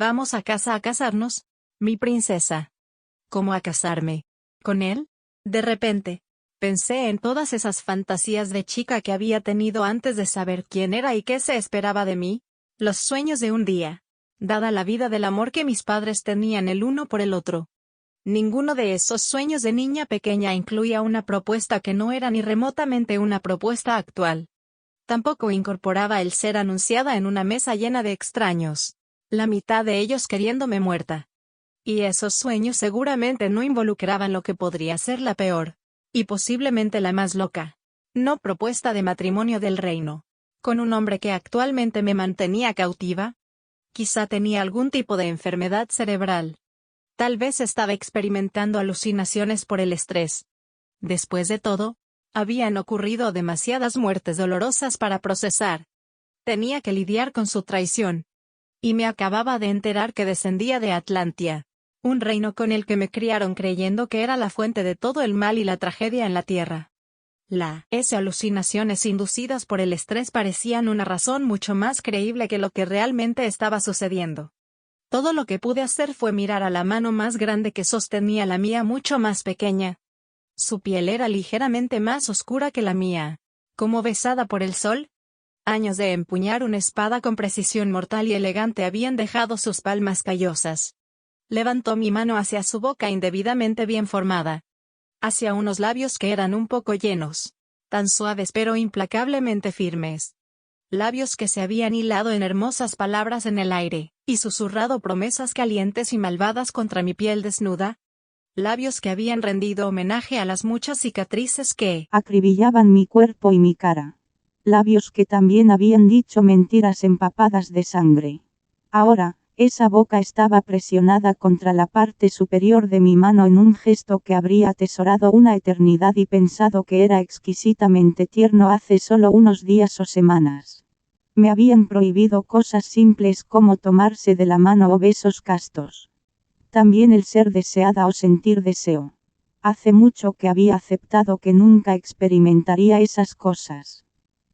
Vamos a casa a casarnos, mi princesa. ¿Cómo a casarme? ¿Con él? De repente, pensé en todas esas fantasías de chica que había tenido antes de saber quién era y qué se esperaba de mí, los sueños de un día, dada la vida del amor que mis padres tenían el uno por el otro. Ninguno de esos sueños de niña pequeña incluía una propuesta que no era ni remotamente una propuesta actual. Tampoco incorporaba el ser anunciada en una mesa llena de extraños, la mitad de ellos queriéndome muerta. Y esos sueños seguramente no involucraban lo que podría ser la peor, y posiblemente la más loca, no propuesta de matrimonio del reino, con un hombre que actualmente me mantenía cautiva. Quizá tenía algún tipo de enfermedad cerebral. Tal vez estaba experimentando alucinaciones por el estrés. Después de todo, habían ocurrido demasiadas muertes dolorosas para procesar. Tenía que lidiar con su traición. Y me acababa de enterar que descendía de Atlantia, un reino con el que me criaron creyendo que era la fuente de todo el mal y la tragedia en la tierra. Esas alucinaciones inducidas por el estrés parecían una razón mucho más creíble que lo que realmente estaba sucediendo. Todo lo que pude hacer fue mirar a la mano más grande que sostenía la mía mucho más pequeña. Su piel era ligeramente más oscura que la mía, como besada por el sol. Años de empuñar una espada con precisión mortal y elegante habían dejado sus palmas callosas. Levantó mi mano hacia su boca indebidamente bien formada. Hacia unos labios que eran un poco llenos, tan suaves pero implacablemente firmes. Labios que se habían hilado en hermosas palabras en el aire, y susurrado promesas calientes y malvadas contra mi piel desnuda. Labios que habían rendido homenaje a las muchas cicatrices que acribillaban mi cuerpo y mi cara. Labios que también habían dicho mentiras empapadas de sangre. Ahora, esa boca estaba presionada contra la parte superior de mi mano en un gesto que habría atesorado una eternidad y pensado que era exquisitamente tierno hace solo unos días o semanas. Me habían prohibido cosas simples como tomarse de la mano o besos castos. También el ser deseada o sentir deseo. Hace mucho que había aceptado que nunca experimentaría esas cosas.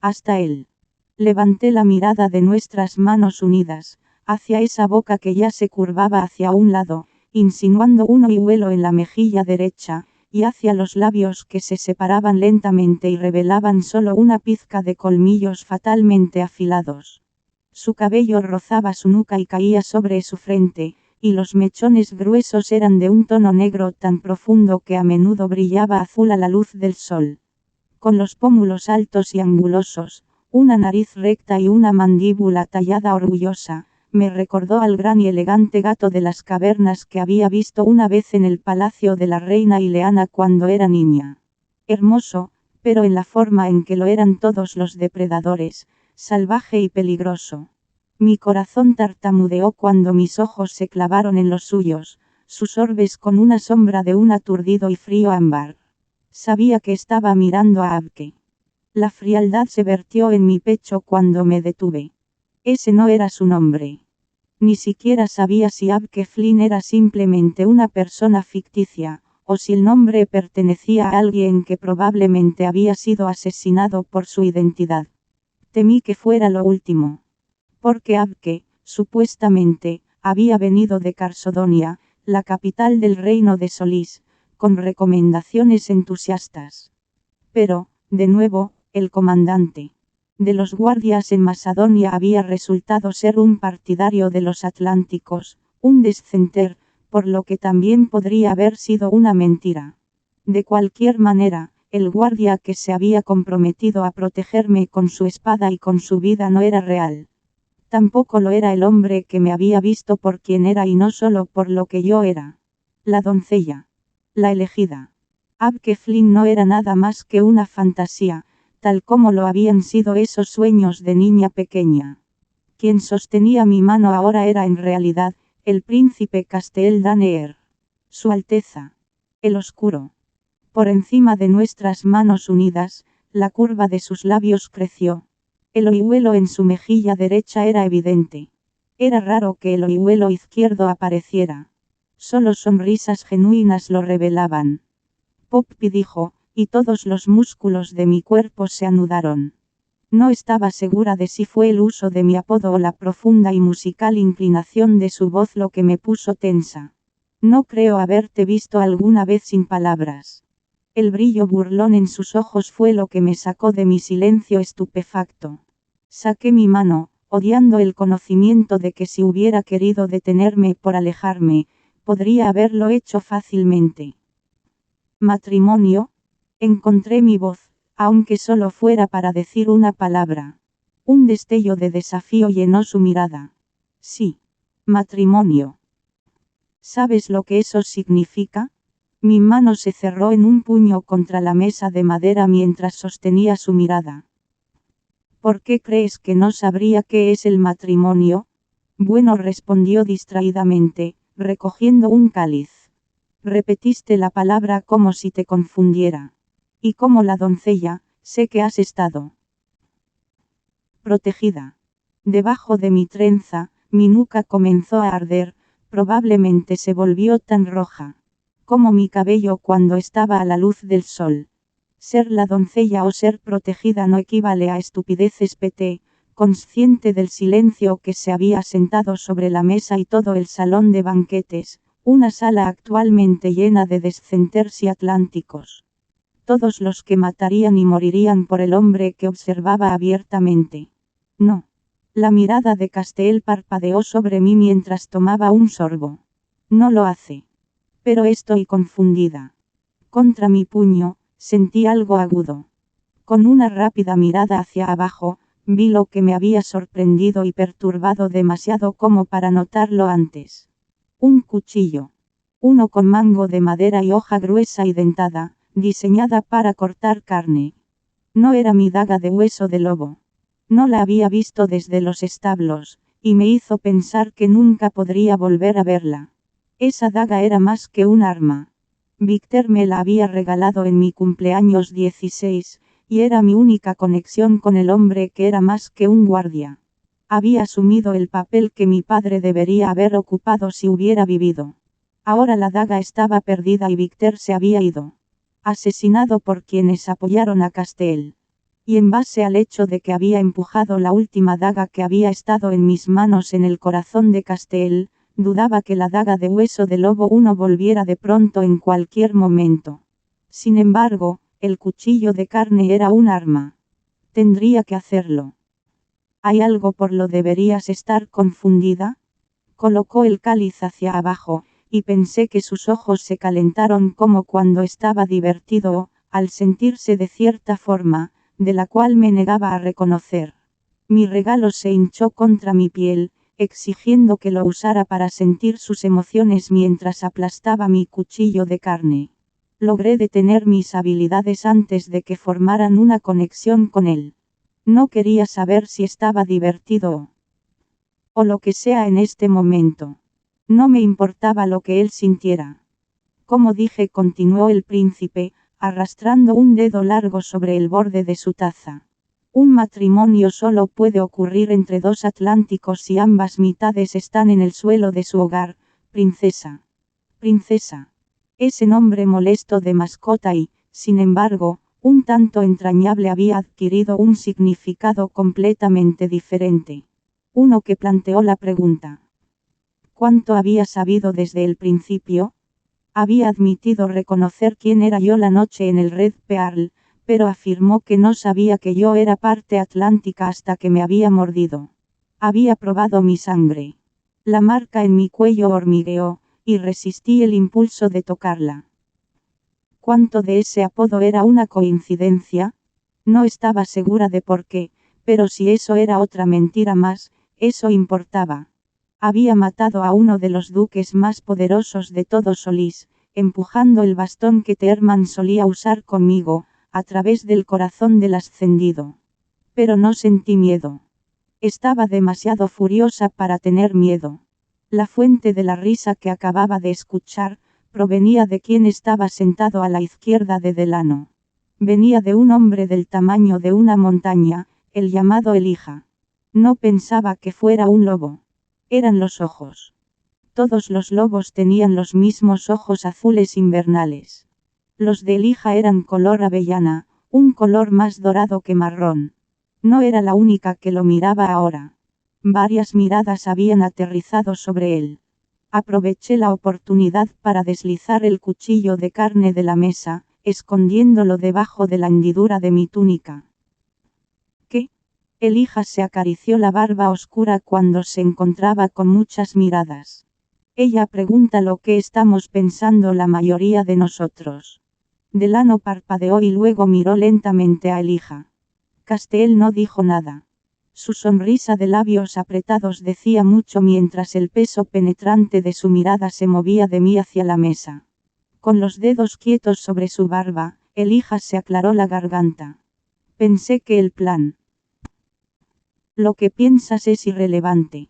Hasta él. Levanté la mirada de nuestras manos unidas, hacia esa boca que ya se curvaba hacia un lado, insinuando un hoyuelo en la mejilla derecha, y hacia los labios que se separaban lentamente y revelaban solo una pizca de colmillos fatalmente afilados. Su cabello rozaba su nuca y caía sobre su frente, y los mechones gruesos eran de un tono negro tan profundo que a menudo brillaba azul a la luz del sol. Con los pómulos altos y angulosos, una nariz recta y una mandíbula tallada orgullosa, me recordó al gran y elegante gato de las cavernas que había visto una vez en el palacio de la reina Ileana cuando era niña. Hermoso, pero en la forma en que lo eran todos los depredadores, salvaje y peligroso. Mi corazón tartamudeó cuando mis ojos se clavaron en los suyos, sus orbes con una sombra de un aturdido y frío ámbar. Sabía que estaba mirando a Abke. La frialdad se vertió en mi pecho cuando me detuve. Ese no era su nombre. Ni siquiera sabía si Abke Flynn era simplemente una persona ficticia, o si el nombre pertenecía a alguien que probablemente había sido asesinado por su identidad. Temí que fuera lo último. Porque Abke, supuestamente, había venido de Carsodonia, la capital del reino de Solís, con recomendaciones entusiastas. Pero, de nuevo, el comandante de los guardias en Macedonia había resultado ser un partidario de los Atlánticos, un descenter, por lo que también podría haber sido una mentira. De cualquier manera, el guardia que se había comprometido a protegerme con su espada y con su vida no era real. Tampoco lo era el hombre que me había visto por quien era y no solo por lo que yo era. La doncella. La elegida. Abke Flynn no era nada más que una fantasía, tal como lo habían sido esos sueños de niña pequeña. Quien sostenía mi mano ahora era en realidad, el príncipe Castel Daneer. Su Alteza. El Oscuro. Por encima de nuestras manos unidas, la curva de sus labios creció. El hoyuelo en su mejilla derecha era evidente. Era raro que el hoyuelo izquierdo apareciera. Solo sonrisas genuinas lo revelaban. Poppy dijo, y todos los músculos de mi cuerpo se anudaron. No estaba segura de si fue el uso de mi apodo o la profunda y musical inclinación de su voz lo que me puso tensa. No creo haberte visto alguna vez sin palabras. El brillo burlón en sus ojos fue lo que me sacó de mi silencio estupefacto. Saqué mi mano, odiando el conocimiento de que si hubiera querido detenerme por alejarme, podría haberlo hecho fácilmente. ¿Matrimonio? Encontré mi voz, aunque solo fuera para decir una palabra. Un destello de desafío llenó su mirada. Sí. Matrimonio. ¿Sabes lo que eso significa? Mi mano se cerró en un puño contra la mesa de madera mientras sostenía su mirada. ¿Por qué crees que no sabría qué es el matrimonio? Bueno, respondió distraídamente, recogiendo un cáliz. Repetiste la palabra como si te confundiera. Y como la doncella, sé que has estado protegida. Debajo de mi trenza, mi nuca comenzó a arder, probablemente se volvió tan roja como mi cabello cuando estaba a la luz del sol. Ser la doncella o ser protegida no equivale a estupideces. Peté, consciente del silencio que se había sentado sobre la mesa y todo el salón de banquetes, una sala actualmente llena de descenters y atlánticos. Todos los que matarían y morirían por el hombre que observaba abiertamente. No. La mirada de Castell parpadeó sobre mí mientras tomaba un sorbo. No lo hace. Pero estoy confundida. Contra mi puño, sentí algo agudo. Con una rápida mirada hacia abajo, vi lo que me había sorprendido y perturbado demasiado como para notarlo antes. Un cuchillo. Uno con mango de madera y hoja gruesa y dentada, diseñada para cortar carne. No era mi daga de hueso de lobo. No la había visto desde los establos, y me hizo pensar que nunca podría volver a verla. Esa daga era más que un arma. Víctor me la había regalado en mi cumpleaños 16, y era mi única conexión con el hombre que era más que un guardia. Había asumido el papel que mi padre debería haber ocupado si hubiera vivido. Ahora la daga estaba perdida y Víctor se había ido. Asesinado por quienes apoyaron a Castell. Y en base al hecho de que había empujado la última daga que había estado en mis manos en el corazón de Castell, dudaba que la daga de hueso de lobo uno volviera de pronto en cualquier momento. Sin embargo, el cuchillo de carne era un arma. Tendría que hacerlo. ¿Hay algo por lo deberías estar confundida? Colocó el cáliz hacia abajo, y pensé que sus ojos se calentaron como cuando estaba divertido, al sentirse de cierta forma, de la cual me negaba a reconocer. Mi regalo se hinchó contra mi piel, exigiendo que lo usara para sentir sus emociones mientras aplastaba mi cuchillo de carne. Logré detener mis habilidades antes de que formaran una conexión con él. No quería saber si estaba divertido o lo que sea en este momento. No me importaba lo que él sintiera. Como dije, continuó el príncipe, arrastrando un dedo largo sobre el borde de su taza. Un matrimonio solo puede ocurrir entre dos atlánticos si ambas mitades están en el suelo de su hogar, princesa. Princesa. Ese nombre molesto de mascota y, sin embargo, un tanto entrañable había adquirido un significado completamente diferente. Uno que planteó la pregunta. ¿Cuánto había sabido desde el principio? Había admitido reconocer quién era yo la noche en el Red Pearl, pero afirmó que no sabía que yo era parte atlántica hasta que me había mordido. Había probado mi sangre. La marca en mi cuello hormigueó, y resistí el impulso de tocarla. ¿Cuánto de ese apodo era una coincidencia? No estaba segura de por qué, pero si eso era otra mentira más, eso importaba. Había matado a uno de los duques más poderosos de todo Solís, empujando el bastón que Terman solía usar conmigo, a través del corazón del ascendido. Pero no sentí miedo. Estaba demasiado furiosa para tener miedo. La fuente de la risa que acababa de escuchar, provenía de quien estaba sentado a la izquierda de Delano. Venía de un hombre del tamaño de una montaña, el llamado Elija. No pensaba que fuera un lobo. Eran los ojos. Todos los lobos tenían los mismos ojos azules invernales. Los de Elija eran color avellana, un color más dorado que marrón. No era la única que lo miraba ahora. Varias miradas habían aterrizado sobre él. Aproveché la oportunidad para deslizar el cuchillo de carne de la mesa, escondiéndolo debajo de la hendidura de mi túnica. ¿Qué? Elijah se acarició la barba oscura cuando se encontraba con muchas miradas. Ella pregunta lo que estamos pensando la mayoría de nosotros. Delano parpadeó y luego miró lentamente a Elijah. Castiel no dijo nada. Su sonrisa de labios apretados decía mucho mientras el peso penetrante de su mirada se movía de mí hacia la mesa. Con los dedos quietos sobre su barba, Elijah se aclaró la garganta. Pensé que el plan. Lo que piensas es irrelevante.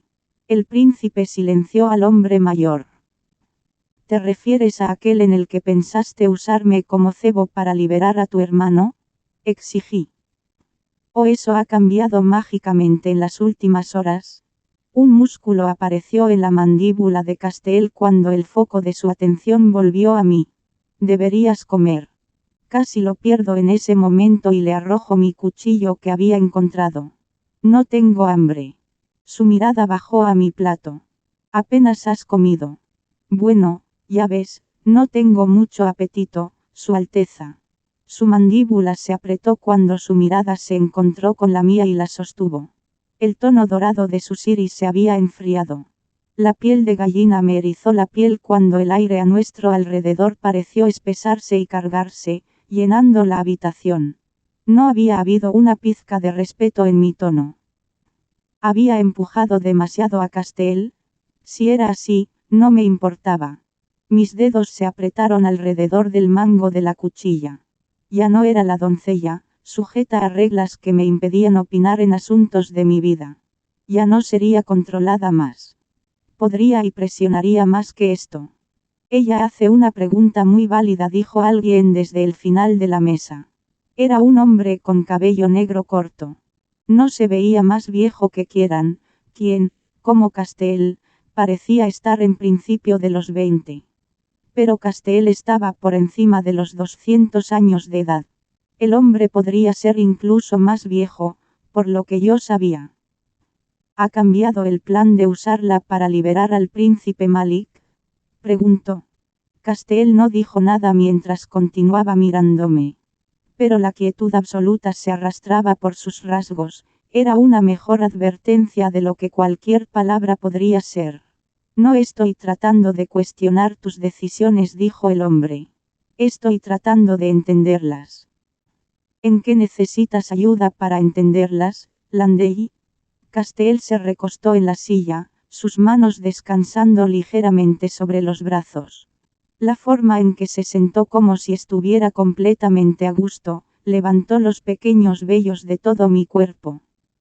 El príncipe silenció al hombre mayor. ¿Te refieres a aquel en el que pensaste usarme como cebo para liberar a tu hermano? Exigí. ¿O eso ha cambiado mágicamente en las últimas horas? Un músculo apareció en la mandíbula de Castiel cuando el foco de su atención volvió a mí. Deberías comer. Casi lo pierdo en ese momento y le arrojo mi cuchillo que había encontrado. No tengo hambre. Su mirada bajó a mi plato. Apenas has comido. Bueno, ya ves, no tengo mucho apetito, Su Alteza. Su mandíbula se apretó cuando su mirada se encontró con la mía y la sostuvo. El tono dorado de sus iris se había enfriado. La piel de gallina me erizó la piel cuando el aire a nuestro alrededor pareció espesarse y cargarse, llenando la habitación. No había habido una pizca de respeto en mi tono. ¿Había empujado demasiado a Castiel? Si era así, no me importaba. Mis dedos se apretaron alrededor del mango de la cuchilla. Ya no era la doncella, sujeta a reglas que me impedían opinar en asuntos de mi vida. Ya no sería controlada más. Podría y presionaría más que esto. Ella hace una pregunta muy válida, dijo alguien desde el final de la mesa. Era un hombre con cabello negro corto. No se veía más viejo que Kieran, quien, como Castiel, parecía estar en principio de los 20. Pero Castiel estaba por encima de los 200 años de edad. El hombre podría ser incluso más viejo, por lo que yo sabía. ¿Ha cambiado el plan de usarla para liberar al príncipe Malik? Preguntó. Castiel no dijo nada mientras continuaba mirándome. Pero la quietud absoluta se arrastraba por sus rasgos, era una mejor advertencia de lo que cualquier palabra podría ser. No estoy tratando de cuestionar tus decisiones, dijo el hombre. Estoy tratando de entenderlas. ¿En qué necesitas ayuda para entenderlas, Landey? Castiel se recostó en la silla, sus manos descansando ligeramente sobre los brazos. La forma en que se sentó como si estuviera completamente a gusto, levantó los pequeños vellos de todo mi cuerpo.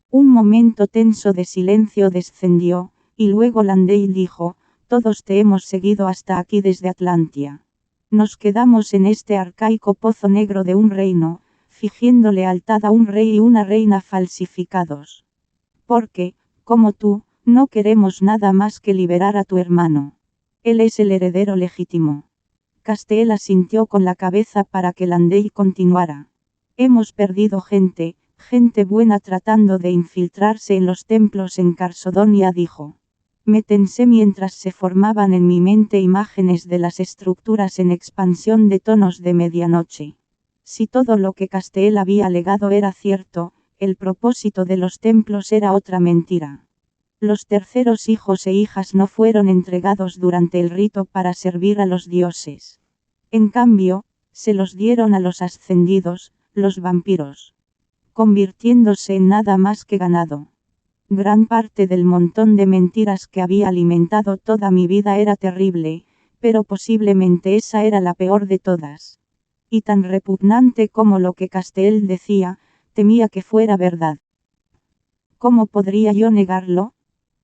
Un momento tenso de silencio descendió, y luego Landey dijo, todos te hemos seguido hasta aquí desde Atlantia. Nos quedamos en este arcaico pozo negro de un reino, fingiendo lealtad a un rey y una reina falsificados. Porque, como tú, no queremos nada más que liberar a tu hermano. Él es el heredero legítimo. Castiel asintió con la cabeza para que Landey continuara. Hemos perdido gente buena tratando de infiltrarse en los templos en Carsodonia, dijo. Me tensé mientras se formaban en mi mente imágenes de las estructuras en expansión de tonos de medianoche. Si todo lo que Castiel había alegado era cierto, el propósito de los templos era otra mentira. Los terceros hijos e hijas no fueron entregados durante el rito para servir a los dioses. En cambio, se los dieron a los ascendidos, los vampiros, convirtiéndose en nada más que ganado. Gran parte del montón de mentiras que había alimentado toda mi vida era terrible, pero posiblemente esa era la peor de todas. Y tan repugnante como lo que Castiel decía, temía que fuera verdad. ¿Cómo podría yo negarlo?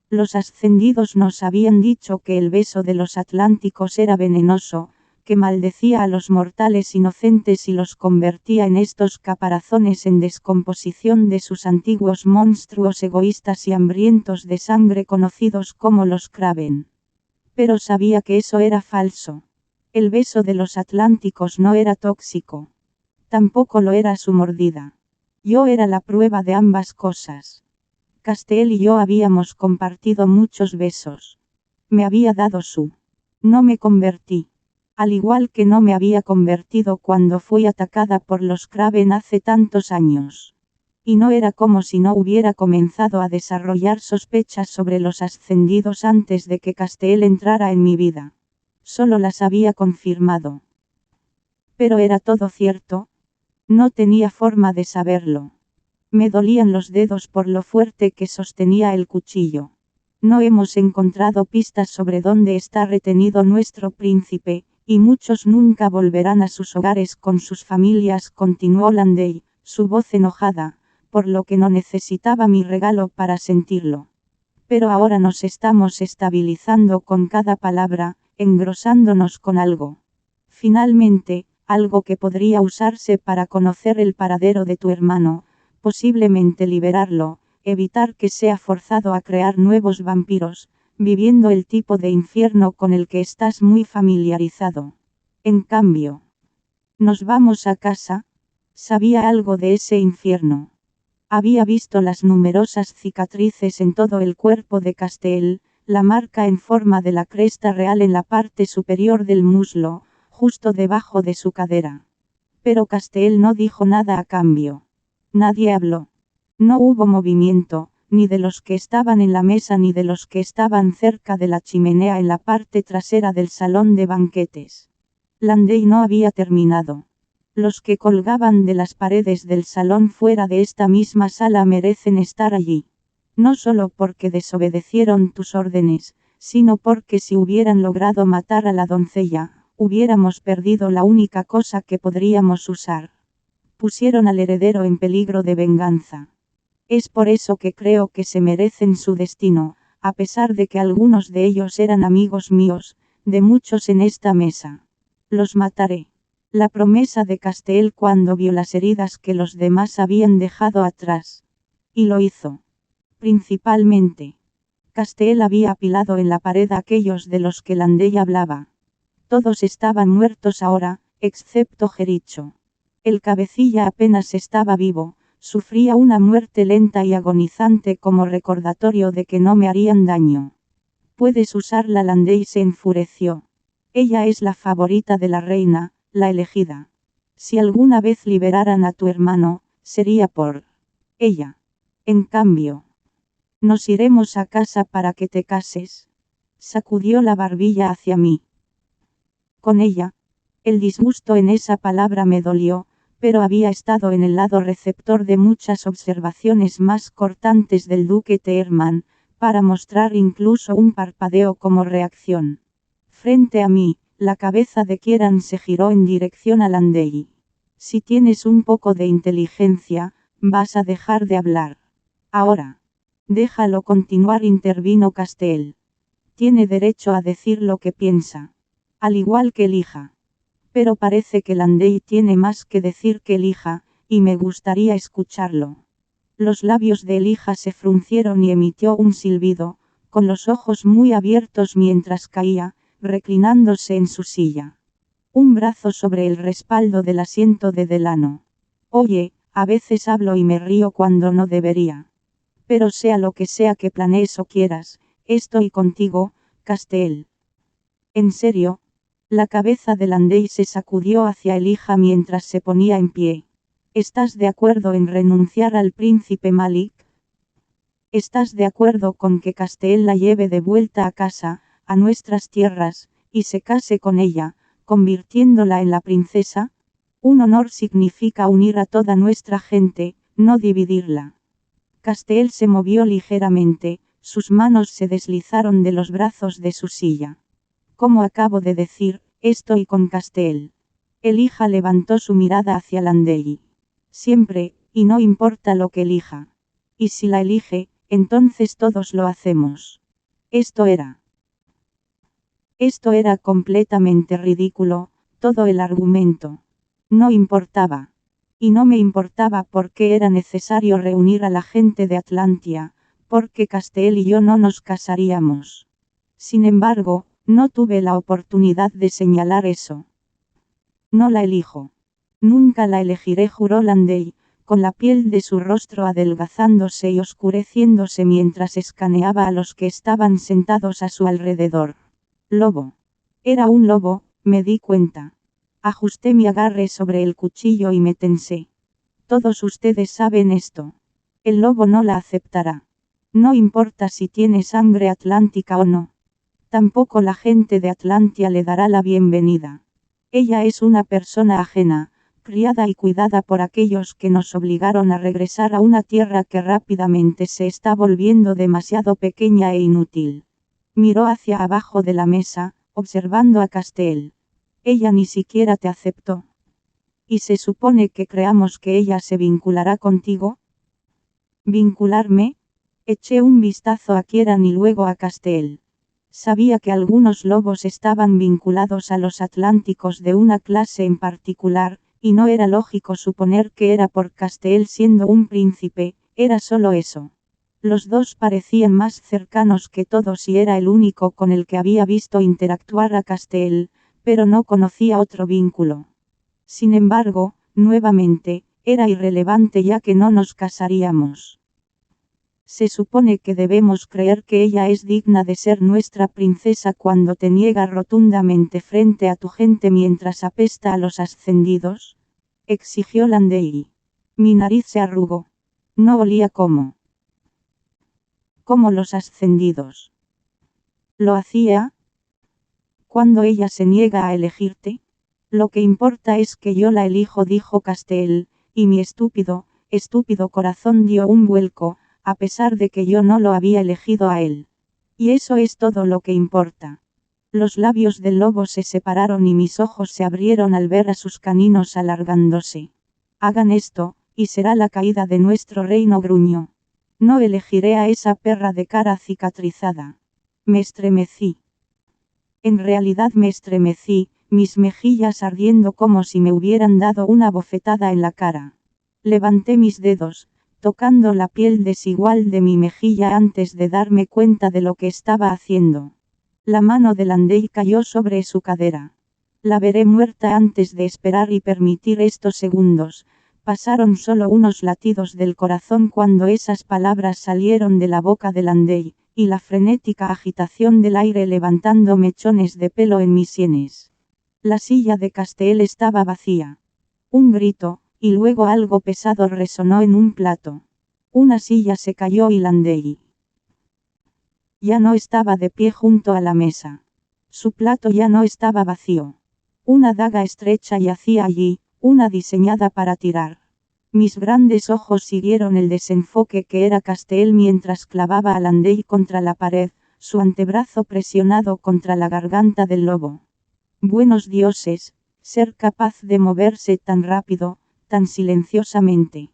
Los ascendidos nos habían dicho que el beso de los atlánticos era venenoso, que maldecía a los mortales inocentes y los convertía en estos caparazones en descomposición de sus antiguos monstruos egoístas y hambrientos de sangre conocidos como los Kraven. Pero sabía que eso era falso. El beso de los atlánticos no era tóxico. Tampoco lo era su mordida. Yo era la prueba de ambas cosas. Castell y yo habíamos compartido muchos besos. Me había dado su. No me convertí. Al igual que no me había convertido cuando fui atacada por los Kraven hace tantos años. Y no era como si no hubiera comenzado a desarrollar sospechas sobre los ascendidos antes de que Castell entrara en mi vida. Solo las había confirmado. Pero era todo cierto. No tenía forma de saberlo. Me dolían los dedos por lo fuerte que sostenía el cuchillo. No hemos encontrado pistas sobre dónde está retenido nuestro príncipe, y muchos nunca volverán a sus hogares con sus familias, continuó Landey, su voz enojada, por lo que no necesitaba mi regalo para sentirlo. Pero ahora nos estamos estabilizando con cada palabra, engrosándonos con algo. Finalmente, algo que podría usarse para conocer el paradero de tu hermano, posiblemente liberarlo, evitar que sea forzado a crear nuevos vampiros, viviendo el tipo de infierno con el que estás muy familiarizado. En cambio, nos vamos a casa. Sabía algo de ese infierno. Había visto las numerosas cicatrices en todo el cuerpo de Castell, la marca en forma de la cresta real en la parte superior del muslo, justo debajo de su cadera. Pero Castell no dijo nada a cambio. Nadie habló. No hubo movimiento, ni de los que estaban en la mesa ni de los que estaban cerca de la chimenea en la parte trasera del salón de banquetes. Landey no había terminado. Los que colgaban de las paredes del salón fuera de esta misma sala merecen estar allí. No solo porque desobedecieron tus órdenes, sino porque si hubieran logrado matar a la doncella, hubiéramos perdido la única cosa que podríamos usar. Pusieron al heredero en peligro de venganza. Es por eso que creo que se merecen su destino, a pesar de que algunos de ellos eran amigos míos, de muchos en esta mesa. Los mataré. La promesa de Castell cuando vio las heridas que los demás habían dejado atrás. Y lo hizo. Principalmente. Castell había apilado en la pared a aquellos de los que Landey hablaba. Todos estaban muertos ahora, excepto Jericho. El cabecilla apenas estaba vivo, sufría una muerte lenta y agonizante como recordatorio de que no me harían daño. Puedes usarla. Landey se enfureció. Ella es la favorita de la reina, la elegida. Si alguna vez liberaran a tu hermano, sería por ella. En cambio, nos iremos a casa para que te cases. Sacudió la barbilla hacia mí. Con ella. El disgusto en esa palabra me dolió, pero había estado en el lado receptor de muchas observaciones más cortantes del duque Teerman, para mostrar incluso un parpadeo como reacción. Frente a mí, la cabeza de Kieran se giró en dirección a Landey. Si tienes un poco de inteligencia, vas a dejar de hablar. Ahora. Déjalo continuar, intervino Castell. Tiene derecho a decir lo que piensa. Al igual que Elija. Pero parece que Landey tiene más que decir que Elija, y me gustaría escucharlo. Los labios de Elija se fruncieron y emitió un silbido, con los ojos muy abiertos mientras caía, reclinándose en su silla. Un brazo sobre el respaldo del asiento de Delano. Oye, a veces hablo y me río cuando no debería. Pero sea lo que sea que planees o quieras, estoy contigo, Castell. ¿En serio? La cabeza de Landey se sacudió hacia Elija mientras se ponía en pie. ¿Estás de acuerdo en renunciar al príncipe Malik? ¿Estás de acuerdo con que Castell la lleve de vuelta a casa, a nuestras tierras, y se case con ella, convirtiéndola en la princesa? Un honor significa unir a toda nuestra gente, no dividirla. Castell se movió ligeramente, sus manos se deslizaron de los brazos de su silla. Como acabo de decir, estoy con Castell. Elija levantó su mirada hacia Landey. Siempre, y no importa lo que elija. Y si la elige, entonces todos lo hacemos. Esto era completamente ridículo, todo el argumento. No importaba. Y no me importaba por qué era necesario reunir a la gente de Atlantia, porque Castell y yo no nos casaríamos. Sin embargo, no tuve la oportunidad de señalar eso. No la elijo. Nunca la elegiré, juró Landey, con la piel de su rostro adelgazándose y oscureciéndose mientras escaneaba a los que estaban sentados a su alrededor. Lobo. Era un lobo, me di cuenta. Ajusté mi agarre sobre el cuchillo y me tensé. Todos ustedes saben esto. El lobo no la aceptará. No importa si tiene sangre atlántica o no. Tampoco la gente de Atlantia le dará la bienvenida. Ella es una persona ajena, criada y cuidada por aquellos que nos obligaron a regresar a una tierra que rápidamente se está volviendo demasiado pequeña e inútil. Miró hacia abajo de la mesa, observando a Castell. Ella ni siquiera te aceptó. ¿Y se supone que creamos que ella se vinculará contigo? ¿Vincularme? Eché un vistazo a Kieran y luego a Castell. Sabía que algunos lobos estaban vinculados a los atlánticos de una clase en particular, y no era lógico suponer que era por Castell siendo un príncipe, era solo eso. Los dos parecían más cercanos que todos y era el único con el que había visto interactuar a Castell, pero no conocía otro vínculo. Sin embargo, nuevamente, era irrelevante ya que no nos casaríamos. Se supone que debemos creer que ella es digna de ser nuestra princesa cuando te niega rotundamente frente a tu gente mientras apesta a los ascendidos, exigió Landei. Mi nariz se arrugó. No olía como los ascendidos. ¿Lo hacía? Cuando ella se niega a elegirte, lo que importa es que yo la elijo, dijo Castell, y mi estúpido corazón dio un vuelco, a pesar de que yo no lo había elegido a él. Y eso es todo lo que importa. Los labios del lobo se separaron y mis ojos se abrieron al ver a sus caninos alargándose. Hagan esto, y será la caída de nuestro reino, gruñó. No elegiré a esa perra de cara cicatrizada. Me estremecí. En realidad me estremecí, mis mejillas ardiendo como si me hubieran dado una bofetada en la cara. Levanté mis dedos, tocando la piel desigual de mi mejilla antes de darme cuenta de lo que estaba haciendo. La mano de Landei cayó sobre su cadera. La veré muerta antes de esperar y permitir estos segundos. Pasaron solo unos latidos del corazón cuando esas palabras salieron de la boca de Landei, y la frenética agitación del aire levantando mechones de pelo en mis sienes. La silla de Castell estaba vacía. Un grito, y luego algo pesado resonó en un plato. Una silla se cayó y Landei ya no estaba de pie junto a la mesa. Su plato ya no estaba vacío. Una daga estrecha yacía allí, una diseñada para tirar. Mis grandes ojos siguieron el desenfoque que era Castell mientras clavaba a Landei contra la pared, su antebrazo presionado contra la garganta del lobo. Buenos dioses, ser capaz de moverse tan rápido, tan silenciosamente.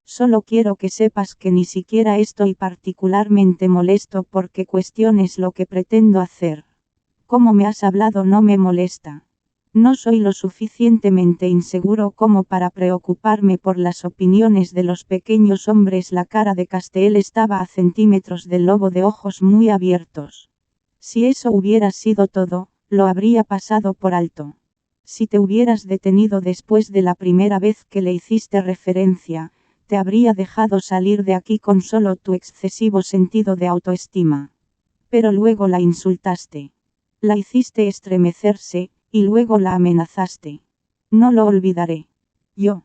Solo quiero que sepas que ni siquiera estoy particularmente molesto porque cuestiones lo que pretendo hacer. Cómo me has hablado no me molesta. No soy lo suficientemente inseguro como para preocuparme por las opiniones de los pequeños hombres. La cara de Castell estaba a centímetros del lobo de ojos muy abiertos. Si eso hubiera sido todo, lo habría pasado por alto. Si te hubieras detenido después de la primera vez que le hiciste referencia, te habría dejado salir de aquí con solo tu excesivo sentido de autoestima. Pero luego la insultaste. La hiciste estremecerse, y luego la amenazaste. No lo olvidaré. Yo.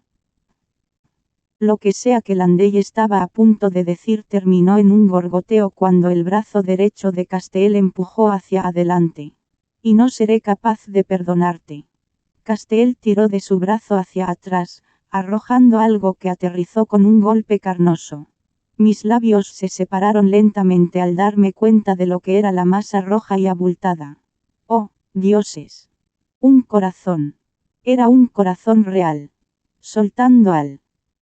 Lo que sea que Landei estaba a punto de decir terminó en un gorgoteo cuando el brazo derecho de Castell empujó hacia adelante. Y no seré capaz de perdonarte. Castell tiró de su brazo hacia atrás, arrojando algo que aterrizó con un golpe carnoso. Mis labios se separaron lentamente al darme cuenta de lo que era la masa roja y abultada. ¡Oh, dioses! Un corazón. Era un corazón real. Soltando al